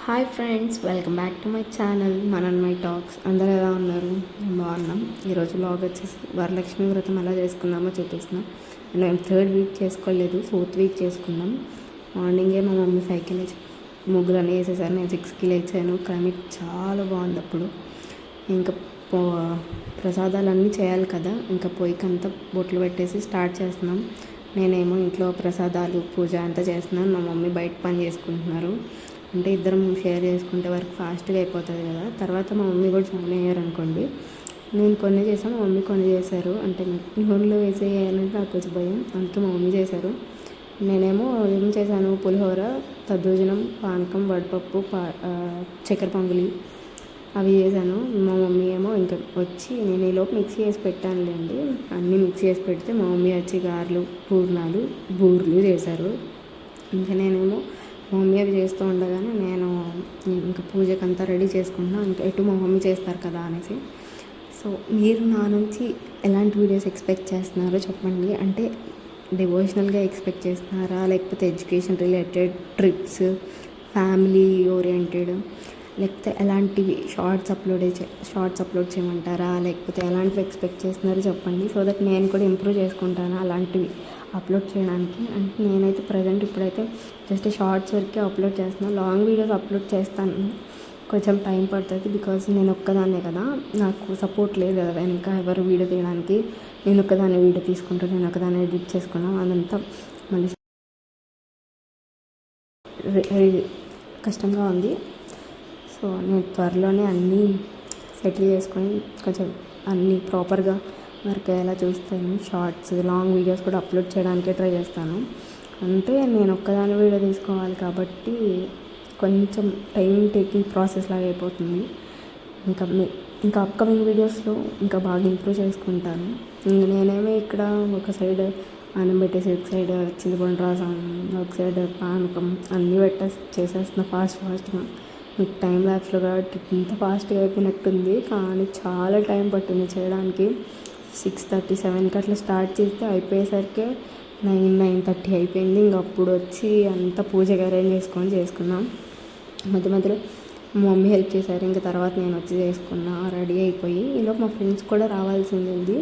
Hi friends, welcome back to my channel మన and my talks. అందరూ ఎలా ఉన్నారు? మేము బాగున్నాం. ఈరోజు వ్లాగ్ వచ్చేసి వరలక్ష్మి వ్రతం ఎలా చేసుకున్నామో చూపిస్తున్నాం. మేము 3rd వీక్ చేసుకోలేదు, 4th వీక్ చేసుకున్నాం. మార్నింగే మా మమ్మీ 5కి లేచి ముగ్గులు అన్నీ వేసేసారు. నేను 6కి లేచాను. క్లైమేట్ చాలా బాగుంది. అప్పుడు ఇంకా ప్రసాదాలన్నీ చేయాలి కదా, ఇంకా పొయ్యికంతా బొట్లు పెట్టేసి స్టార్ట్ చేస్తున్నాం. నేనేమో ఇంట్లో ప్రసాదాలు పూజ అంతా చేస్తున్నాను. మా మమ్మీ బయట పని చేసుకుంటున్నారు. అంటే ఇద్దరం షేర్ చేసుకుంటే వర్క్ ఫాస్ట్గా అయిపోతుంది కదా. తర్వాత మా మమ్మీ కూడా జాయిన్ అయ్యారు అనుకోండి. నేను కొన్ని చేశాను, మా మమ్మీ కొన్ని చేశారు. అంటే నూనెలో వేసేయాలంటే నాకు కొంచెం భయం, అందుకే మా మమ్మీ చేశారు. నేనేమో ఏం చేశాను, పులిహోర, దద్దోజనం, పానకం, వడపప్పు, చక్కెర పొంగలి అవి చేశాను. మా మమ్మీ ఏమో ఇంకా వచ్చి నేను ఈలోపు మిక్సీ చేసి పెట్టానులేండి. అన్నీ మిక్సీ చేసి పెడితే మా మమ్మీ వచ్చి గారెలు, పూర్ణాలు, బూర్లు చేశారు. ఇంకా నేనేమో మా మమ్మీ అవి చేస్తూ ఉండగానే నేను ఇంకా పూజకి అంతా రెడీ చేసుకుంటున్నాను. ఇంకా ఎటు మా మమ్మీ చేస్తారు కదా అనేసి. సో మీరు నా నుంచి ఎలాంటి వీడియోస్ ఎక్స్పెక్ట్ చేస్తున్నారో చెప్పండి. అంటే డివోషనల్గా ఎక్స్పెక్ట్ చేస్తున్నారా, లేకపోతే education related, trips, family oriented, లేకపోతే ఎలాంటివి షార్ట్స్ అప్లోడ్ చేయమంటారా, లేకపోతే ఎలాంటివి ఎక్స్పెక్ట్ చేస్తున్నారో చెప్పండి. సో దట్ నేను కూడా ఇంప్రూవ్ చేసుకుంటాను అలాంటివి అప్లోడ్ చేయడానికి. అంటే నేనైతే ప్రజెంట్ ఇప్పుడైతే జస్ట్ షార్ట్స్ వరకే అప్లోడ్ చేస్తున్నాను. లాంగ్ వీడియోస్ అప్లోడ్ చేస్తాను, కొంచెం టైం పడుతుంది. బికాజ్ నేను ఒక్కదాన్నే కదా, నాకు సపోర్ట్ లేదు కదా వెనక ఎవరు వీడియో తీయడానికి. నేను ఒక్కదాన్ని వీడియో తీసుకుంటాను, నేను ఒక్కదాన్ని ఎడిట్ చేసుకున్నాను. అదంతా మళ్ళీ కష్టంగా ఉంది. సో నేను త్వరలోనే అన్నీ సెటిల్ చేసుకొని కొంచెం అన్నీ ప్రాపర్గా వర్క్ అయ్యేలా చూస్తాను. షార్ట్స్, లాంగ్ వీడియోస్ కూడా అప్లోడ్ చేయడానికే ట్రై చేస్తాను. అంటే నేను ఒక్కదాని వీడియో తీసుకోవాలి కాబట్టి కొంచెం టైం టేకింగ్ ప్రాసెస్ లాగా అయిపోతుంది. ఇంకా అప్కమింగ్ వీడియోస్లో ఇంకా బాగా ఇంప్రూవ్ చేసుకుంటాను. నేనేమో ఇక్కడ ఒక సైడ్ అన్నం పెట్టేసి, ఒక సైడ్ చింతపండు రసం, ఒక సైడ్ పానకం అన్నీ చేసేస్తున్నా ఫాస్ట్గా. మీకు టైం ల్యాప్స్లో కాబట్టి ఇంత ఫాస్ట్గా అయిపోయినట్టుంది, కానీ చాలా టైం పట్టింది చేయడానికి. 6:30, 7కి అట్లా స్టార్ట్ చేస్తే అయిపోయేసరికి 9:30 అయిపోయింది. ఇంక అప్పుడు వచ్చి అంత పూజగా అరేంజ్ చేసుకున్నాం. మధ్యలో మా మమ్మీ హెల్ప్ చేశారు. ఇంకా తర్వాత నేను వచ్చి చేసుకున్నా రెడీ అయిపోయి. ఈలోపు మా ఫ్రెండ్స్ కూడా రావాల్సింది ఉంది,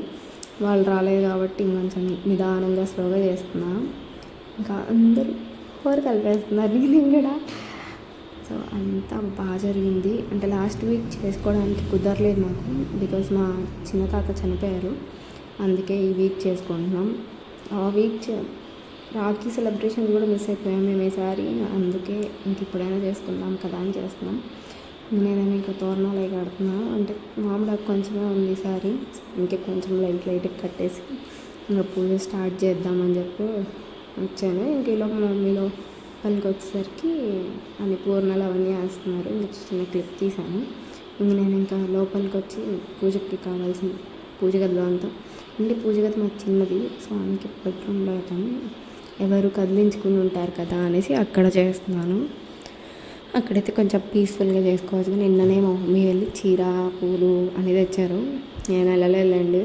వాళ్ళు రాలేదు కాబట్టి ఇంకొంచెం నిదానంగా స్లోగా చేస్తున్నా. ఇంకా అందరూ కలిపేస్తున్నారు, నేను కూడా. సో అంతా బాగా జరిగింది. అంటే లాస్ట్ వీక్ చేసుకోవడానికి కుదరలేదు నాకు, బికాజ్ మా చిన్న తాత చనిపోయారు. అందుకే ఈ వీక్ చేసుకుంటున్నాం. ఆ వీక్ రాఖీ సెలబ్రేషన్ కూడా మిస్ అయిపోయాం మేము ఈసారి. అందుకే ఇంక ఇప్పుడైనా చేసుకుందాం కదా అని చేస్తున్నాం. నేనేమో ఇంకా తోరణాలు అవి కడుతున్నాను. అంటే మామిడి కొంచెమే ఉంది ఈసారి, ఇంకే కొంచెం లైట్గా కట్టేసి ఇంకా పూజ స్టార్ట్ చేద్దామని చెప్పి వచ్చాను. ఇంక ఇలా మా మమ్మీలో పనికి వచ్చేసరికి అన్ని పూర్ణాలు అవన్నీ వేస్తున్నారు. ఇంకా చిన్న క్లిప్ తీసాను. ఇంక నేను ఇంకా లోపలికి వచ్చి పూజకి కావాల్సిన పూజ గదిలో అంతా. అంటే పూజ గది మాకు చిన్నది, సో అందుకే బెడ్రూమ్లో అయితే ఎవరు కదిలించుకుని ఉంటారు కదా అనేసి అక్కడ చేస్తున్నాను. అక్కడైతే కొంచెం పీస్ఫుల్గా చేసుకోవచ్చు. నిన్ననే మా మమ్మీ వెళ్ళి చీర, పూలు అనేది తెచ్చారు. నేను వెళ్ళలేదండి,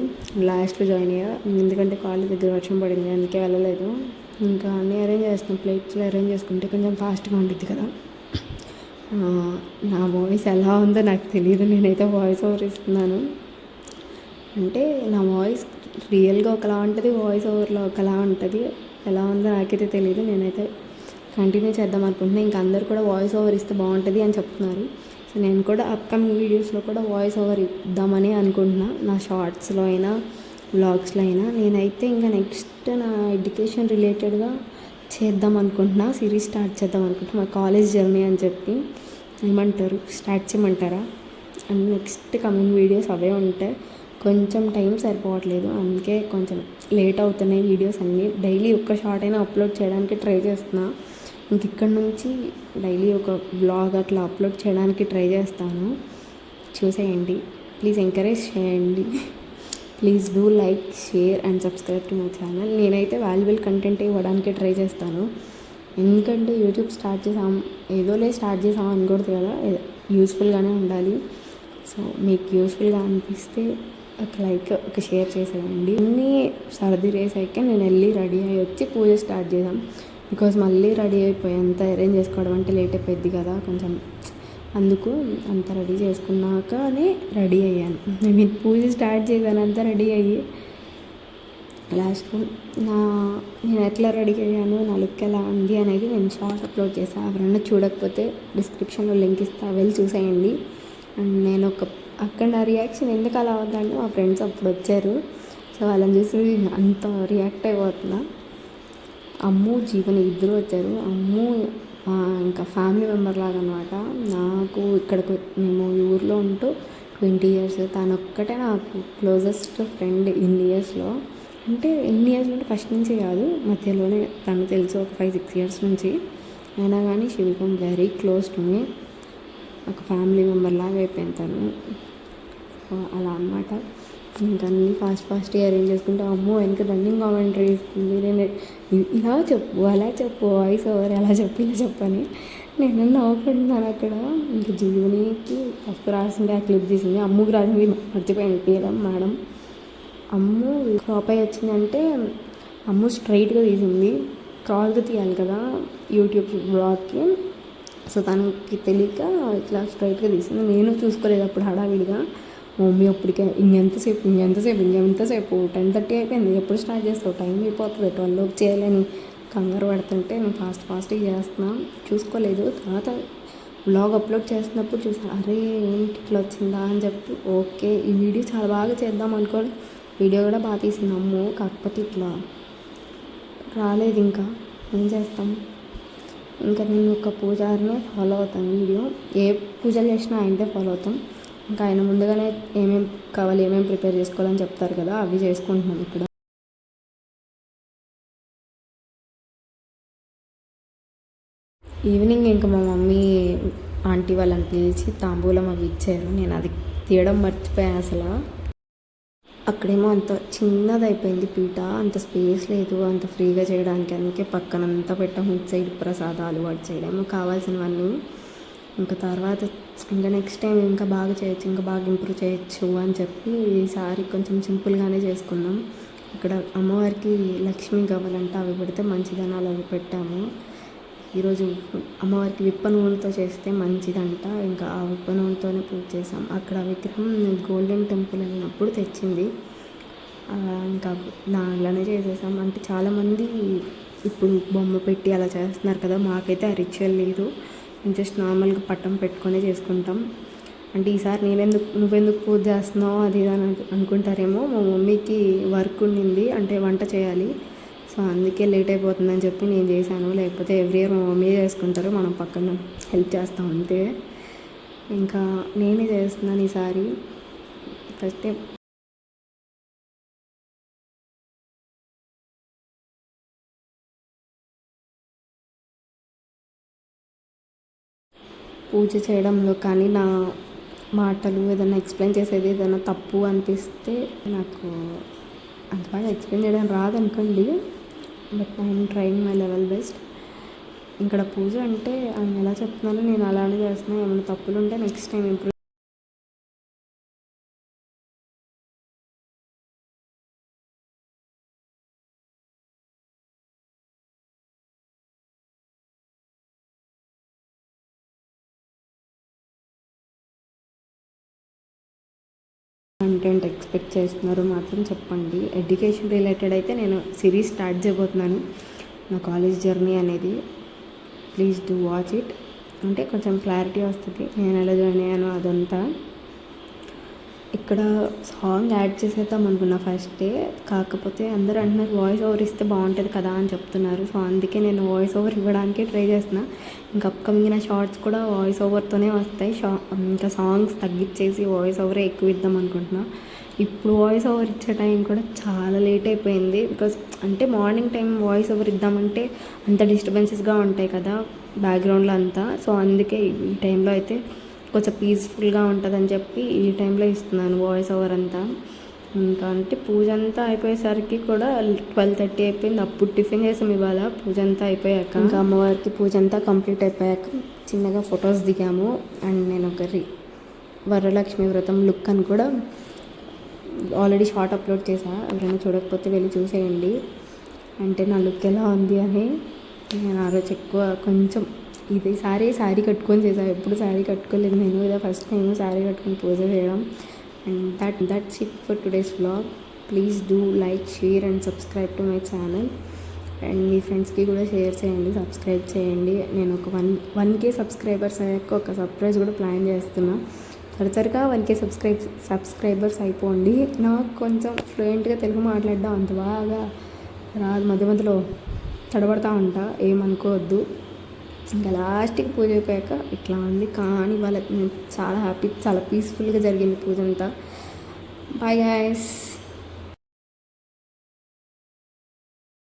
లాస్ట్లో జాయిన్ అయ్యా. ఎందుకంటే కాలేజ్ దగ్గర వర్షం పడింది, అందుకే వెళ్ళలేదు. ఇంకా అన్నీ అరేంజ్ చేస్తున్నాం. ప్లేట్స్లో అరేంజ్ చేసుకుంటే కొంచెం ఫాస్ట్గా ఉంటుంది కదా. నా వాయిస్ ఎలా ఉందో నాకు తెలియదు, నేనైతే వాయిస్ ఓవర్ ఇస్తున్నాను. అంటే నా వాయిస్ రియల్గా ఒకలా ఉంటుంది, వాయిస్ ఓవర్లో ఒకలా ఉంటుంది. ఎలా ఉందో నాకైతే తెలియదు. నేనైతే కంటిన్యూ చేద్దాం అనుకుంటున్నాను. ఇంకా అందరు కూడా వాయిస్ ఓవర్ ఇస్తే బాగుంటుంది అని చెప్తున్నారు. సో నేను కూడా అప్కమింగ్ వీడియోస్లో కూడా వాయిస్ ఓవర్ ఇద్దామని అనుకుంటున్నా. నా షార్ట్స్లో అయినా వ్లాగ్స్లో అయినా. నేనైతే ఇంకా నెక్స్ట్ నా ఎడ్యుకేషన్ రిలేటెడ్గా చేద్దాం అనుకుంటున్నా, సిరీస్ స్టార్ట్ చేద్దాం అనుకుంటున్నా. మా కాలేజ్ జర్నీ అని చెప్పి ఏమంటారు, స్టార్ట్ చేయమంటారా. అండ్ నెక్స్ట్ కమింగ్ వీడియోస్ అవే ఉంటాయి. కొంచెం టైం సరిపోవట్లేదు, అందుకే కొంచెం లేట్ అవుతున్నాయి వీడియోస్ అన్నీ. డైలీ ఒక్క షార్ట్ అయినా అప్లోడ్ చేయడానికి ట్రై చేస్తున్నా. ఇంక ఇక్కడ నుంచి డైలీ ఒక బ్లాగ్ అట్లా అప్లోడ్ చేయడానికి ట్రై చేస్తాను. చూసేయండి, ప్లీజ్ ఎంకరేజ్ చేయండి. Please do like, share and subscribe to my channel. నేనైతే వాల్యుబుల్ కంటెంట్ ఇవ్వడానికే ట్రై చేస్తాను. ఎందుకంటే యూట్యూబ్ స్టార్ట్ చేసాం అనకూడదు కదా, యూస్ఫుల్గానే ఉండాలి. సో మీకు యూస్ఫుల్గా అనిపిస్తే ఒక లైక్, ఒక షేర్ చేసేయండి. అన్నీ సర్ది రేసాక నేను వెళ్ళి రెడీ అయ్యి వచ్చి పూజ స్టార్ట్ చేద్దాం. బికాజ్ మళ్ళీ రెడీ అయిపోయి అంతా అరేంజ్ చేసుకోవడం అంటే లేట్ అయిపోయింది కదా, కొంచెం అందుకు అంత రెడీ చేసుకున్నాకనే రెడీ అయ్యాను. నేను పూజ స్టార్ట్ చేశాను అంతా రెడీ అయ్యి. లాస్ట్లో నేను ఎట్లా రెడీ అయ్యాను, నా లుక్ ఎలా ఉంది అనేది నేను షార్ట్స్ అప్లోడ్ చేశాను. ఎవరన్నా చూడకపోతే డిస్క్రిప్షన్లో లింక్ ఇస్తా, వెళ్ళి చూసేయండి. అండ్ నేను అక్కడ నా రియాక్షన్ ఎందుకు అలా అవుతుందంటే మా ఫ్రెండ్స్ అప్పుడు వచ్చారు. సో వాళ్ళని చూసి అంత రియాక్ట్ అయిపోతున్నా. అమ్ము, జీవని ఇద్దరు వచ్చారు. అమ్ము ఇంకా ఫ్యామిలీ మెంబర్ లాగా అనమాట. నాకు ఇక్కడికి మేము ఈ ఊర్లో ఉంటూ 20 years, తను ఒక్కటే నాకు క్లోజెస్ట్ ఫ్రెండ్ ఇన్ని ఇయర్స్లో. అంటే ఇన్ని ఇయర్స్ అంటే ఫస్ట్ నుంచి కాదు, మధ్యలోనే తను తెలుసు ఒక 5-6 years నుంచి. అయినా కానీ she become very close to me. ఒక ఫ్యామిలీ మెంబర్ లాగా అయిపోయింది తను. అలా అనమాట. ఇంకా అన్నీ ఫాస్ట్గా అరేంజ్ చేసుకుంటే అమ్మో వెనక రన్నింగ్ కామెంటరీ ఇస్తుంది. నేను ఇలా చెప్పు, అలా చెప్పు, వాయిస్ ఓవర్ ఎలా చెప్పు, ఇలా చెప్పని నేను నవ్వుకుంటున్నాను అక్కడ. ఇంకా జీవనికి ఫస్ట్ రాసింది ఆ క్లిప్ తీసింది, అమ్ముకి రాసింది మర్చిపోయింది తీయడం మేడం. అమ్ము క్రాప్ అయ్యి వచ్చిందంటే అమ్ము స్ట్రైట్గా తీసింది, క్రాస్గా తీయాలి కదా యూట్యూబ్ బ్లాగ్కి. సో తనకి తెలియక ఇట్లా స్ట్రైట్గా తీసింది. నేను చూసుకోలేదు అప్పుడు హడావిడిగా. మమ్మీ అప్పటికే ఇంకెంతసేపు 10:30 అయిపోయింది, ఎప్పుడు స్టార్ట్ చేస్తావు, టైం అయిపోతుంది, 12 చేయాలని కంగారు పడుతుంటే నేను ఫాస్ట్గా చేస్తున్నాను, చూసుకోలేదు. తర్వాత వ్లాగ్ అప్లోడ్ చేస్తున్నప్పుడు చూసాను, అరే ఏంటి ఇట్లా వచ్చిందా అని చెప్పి ఓకే ఈ వీడియో చాలా బాగా చేద్దాం అనుకోని వీడియో కూడా బాగా తీసినాము. కాకపోతే ఇట్లా రాలేదు, ఇంకా ఏం చేస్తాం. ఇంకా నేను ఒక పూజారినే ఫాలో అవుతాను. వీడియో ఏ పూజలు చేసినా ఆయనదే ఫాలో అవుతాం. ఇంకా ఆయన ముందుగానే ఏమేమి కావాలి, ఏమేమి ప్రిపేర్ చేసుకోవాలని చెప్తారు కదా, అవి చేసుకుంటున్నాను ఇక్కడ. ఈవినింగ్ ఇంకా మా మమ్మీ ఆంటీ వాళ్ళని పిలిచి తాంబూలం అవి ఇచ్చారు. నేను అది తీయడం మర్చిపోయాను అసలు. అక్కడేమో అంత చిన్నది అయిపోయింది పీట, అంత స్పేస్ లేదు అంత ఫ్రీగా చేయడానికి. అందుకే పక్కనంతా పెట్టాము, ఇటు సైడ్ ప్రసాదాలు, అటు సైడ్ ఏమో కావాల్సినవన్నీ. ఇంకా తర్వాత ఇంకా నెక్స్ట్ టైం ఇంకా బాగా చేయొచ్చు, ఇంకా బాగా ఇంప్రూవ్ చేయొచ్చు అని చెప్పి ఈసారి కొంచెం సింపుల్గానే చేసుకున్నాం. ఇక్కడ అమ్మవారికి లక్ష్మీ కావాలంటే అవి పెడితే మంచిదని అలా పెట్టాము. ఈరోజు అమ్మవారికి విప్ప నూనెతో చేస్తే మంచిదంట. ఇంకా ఆ విప్ప నూనెతోనే పూజ చేసాం. అక్కడ విగ్రహం గోల్డెన్ టెంపుల్ వెళ్ళినప్పుడు తెచ్చింది, ఇంకా అలానే చేసేసాం. అంటే చాలామంది ఇప్పుడు బొమ్మ పెట్టి అలా చేస్తున్నారు కదా, మాకైతే ఆ రిచువల్ లేదు. జస్ట్ నార్మల్గా పట్టం పెట్టుకొని చేసుకుంటాం. అంటే ఈసారి నువ్వెందుకు పూజ చేస్తున్నావు అది అని అనుకుంటారేమో. మా మమ్మీకి వర్క్ ఉండింది, అంటే వంట చేయాలి. సో అందుకే లేట్ అయిపోతుందని చెప్పి నేను చేశాను. లేకపోతే ఎవ్రీ ఇయర్ మా మమ్మీ చేసుకుంటారు, మనం పక్కన హెల్ప్ చేస్తాం అంతే. ఇంకా నేనే చేస్తున్నాను ఈసారి. ఫస్ట్ పూజ చేయడంలో కానీ నా మాటలు ఏదైనా ఎక్స్ప్లెయిన్ చేసేది ఏదైనా తప్పు అనిపిస్తే నాకు అంత బాగా ఎక్స్ప్లెయిన్ చేయడం రాదనుకోండి, but I'm trying my level best. ఇక్కడ పూజ అంటే ఆయన ఎలా చెప్తున్నానో నేను అలానే చేస్తున్నాను. ఏమైనా తప్పులు ఉంటే next time improve. Content expect చేస్తున్నారు మాత్రం చెప్పండి. ఎడ్యుకేషన్ రిలేటెడ్ అయితే నేను సిరీస్ స్టార్ట్ చేయబోతున్నాను, నా కాలేజ్ జర్నీ అనేది. Please do watch it. అంటే కొంచెం క్లారిటీ వస్తుంది నేను ఎలా జాయిన్ అయ్యాను అదంతా. ఇక్కడ సాంగ్ యాడ్ చేసేద్దాం అనుకున్నా ఫస్ట్ డే, కాకపోతే అందరూ అంటున్నారు వాయిస్ ఓవర్ ఇస్తే బాగుంటుంది కదా అని చెప్తున్నారు. సో అందుకే నేను వాయిస్ ఓవర్ ఇవ్వడానికి ట్రై చేస్తున్నా. ఇంకా అప్కమింగ్ షార్ట్స్ కూడా వాయిస్ ఓవర్తోనే వస్తాయి. ఇంకా సాంగ్స్ తగ్గించేసి వాయిస్ ఓవరే ఎక్కువ ఇద్దాం అనుకుంటున్నా. ఇప్పుడు వాయిస్ ఓవర్ ఇచ్చే టైం కూడా చాలా లేట్ అయిపోయింది. బికాస్ అంటే మార్నింగ్ టైం వాయిస్ ఓవర్ ఇద్దామంటే అంత డిస్టర్బెన్సెస్గా ఉంటాయి కదా బ్యాక్గ్రౌండ్లో అంతా. సో అందుకే ఈ టైంలో అయితే కొంచెం పీస్ఫుల్గా ఉంటుందని చెప్పి ఈ టైంలో ఇస్తున్నాను వాయిస్ ఓవర్ అంతా. ఇంకా అంటే పూజ అంతా అయిపోయేసరికి కూడా 12:30 అయిపోయింది. అప్పుడు టిఫిన్ చేసాం ఇవాళ. పూజ అంతా అయిపోయాక ఇంకా అమ్మవారికి పూజ అంతా కంప్లీట్ అయిపోయాక చిన్నగా ఫొటోస్ దిగాము. అండ్ నేను ఒకరి వరలక్ష్మి వ్రతం లుక్ అని కూడా ఆల్రెడీ షార్ట్ అప్లోడ్ చేశాను, ఎవరైనా చూడకపోతే వెళ్ళి చూసేయండి. అంటే నా లుక్ ఎలా ఉంది అని. నేను ఆ రోజు ఎక్కువ కొంచెం ఇది శారీ కట్టుకొని చేసాను. ఎప్పుడు శారీ కట్టుకోలేదు నేను, ఇదే ఫస్ట్ టైం శారీ కట్టుకొని పూజ చేయడం. And that's it for today's vlog. Please do like, share and subscribe to my channel. And మీ ఫ్రెండ్స్కి కూడా షేర్ చేయండి, సబ్స్క్రైబ్ చేయండి. నేను ఒక 1K సబ్స్క్రైబర్స్ అయ్యాక ఒక సర్ప్రైజ్ కూడా ప్లాన్ చేస్తున్నా. త్వరగా 1K సబ్స్క్రైబర్స్ అయిపోండి. నాకు కొంచెం ఫ్లూయెంట్గా తెలుగు మాట్లాడడం అంత బాగా రాదు, మధ్య మధ్యలో తడబడతా ఉంటా, ఏమనుకోవద్దు. ఇంకా లాస్ట్కి పూజ అయిపోయాక ఇట్లా ఉంది. కానీ వాళ్ళకి నేను చాలా హ్యాపీ, చాలా పీస్ఫుల్గా జరిగింది పూజ అంతా. Bye guys.